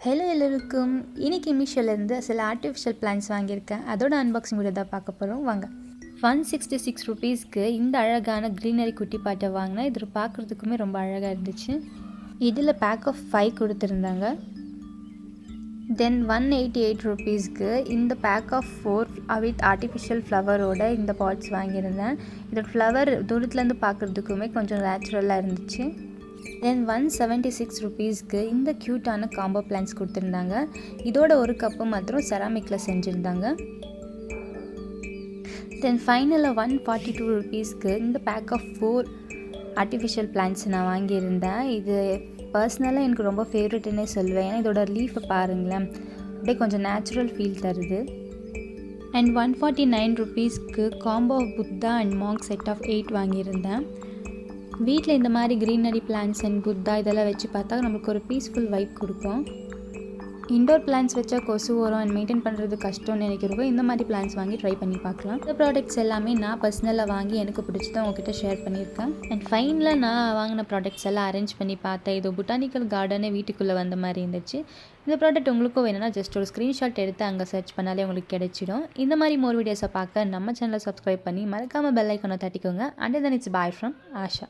Hello எல்லோருக்கும், இன்றைக்கி மீஷோலேருந்து சில ஆர்டிஃபிஷியல் பிளான்ஸ் வாங்கியிருக்கேன். அதோட அன்பாக்சிங் வீடியோ தான் பார்க்க போகிறோம். வாங்க. 166 ருபீஸ்க்கு இந்த அழகான க்ரீனரி குட்டி பாட்டை வாங்கினேன். இது பார்க்குறதுக்குமே ரொம்ப அழகாக இருந்துச்சு. இதில் பேக் ஆஃப் 5 கொடுத்துருந்தாங்க. தென் 188 ருபீஸ்க்கு இந்த பேக் ஆஃப் 4 வித் ஆர்டிஃபிஷியல் ஃப்ளவரோட இந்த பாட்ஸ் வாங்கியிருந்தேன். இதோட ஃப்ளவர் தூரத்துலேருந்து பார்க்குறதுக்குமே கொஞ்சம் நேச்சுரலாக இருந்துச்சு. தென் 176 ருபீஸ்க்கு இந்த க்யூட்டான காம்போ பிளான்ஸ் கொடுத்துருந்தாங்க. இதோட ஒரு கப்பு மாத்திரம் செராமிக்கில் செஞ்சுருந்தாங்க. தென் ஃபைனலாக 142 ருபீஸ்க்கு இந்த பேக் ஆஃப் 4 ஆர்டிஃபிஷியல் பிளான்ஸ் நான் வாங்கியிருந்தேன். இது பர்சனலாக எனக்கு ரொம்ப ஃபேவரெட்டுன்னே சொல்லுவேன். ஏன்னா இதோட லீஃபை பாருங்களேன், அப்படியே கொஞ்சம் நேச்சுரல் ஃபீல் தருது. அண்ட் 149 ருபீஸ்க்கு combo of Buddha and monk set of 8 வாங்கியிருந்தேன். வீட்டில் இந்த மாதிரி க்ரீனரி பிளான்ஸ் அண்ட் புத்தா இதெல்லாம் வச்சு பார்த்தா நம்மளுக்கு ஒரு பீஸ்ஃபுல் வைப் கொடுக்கும். இண்டோர் பிளான்ஸ் வச்சா கொசு வரும் அண்ட் மெயின்டைன் பண்ணுறது கஷ்டம்னு நினைக்கிறவங்க இந்த மாதிரி பிளான்ஸ் வாங்கி ட்ரை பண்ணி பார்க்கலாம். இந்த ப்ராடக்ட்ஸ் எல்லாமே நான் பர்சனலாக வாங்கி எனக்கு பிடிச்சதான் உங்ககிட்ட ஷேர் பண்ணியிருக்கேன். அண்ட் ஃபைனலாக நான் வாங்கின ப்ராடக்ட்ஸ் எல்லாம் அரேஞ்ச் பண்ணி பார்த்தேன். இது பொட்டானிக்கல் கார்டனே வீட்டுக்குள்ளே வந்த மாதிரி இருந்துச்சு. இந்த ப்ராடக்ட் உங்களுக்கும் வேணும்னா ஜஸ்ட் ஒரு ஸ்க்ரீன்ஷாட் எடுத்து அங்கே சர்ச் பண்ணாலே உங்களுக்கு கிடைச்சிடும். இந்த மாதிரி மோர் வீடியோஸை பார்க்க நம்ம சேனலை சப்ஸ்கிரைப் பண்ணி மறக்காமல் பெல் ஐக்கானை தட்டிக்கோங்க. And then it's bye from Asha.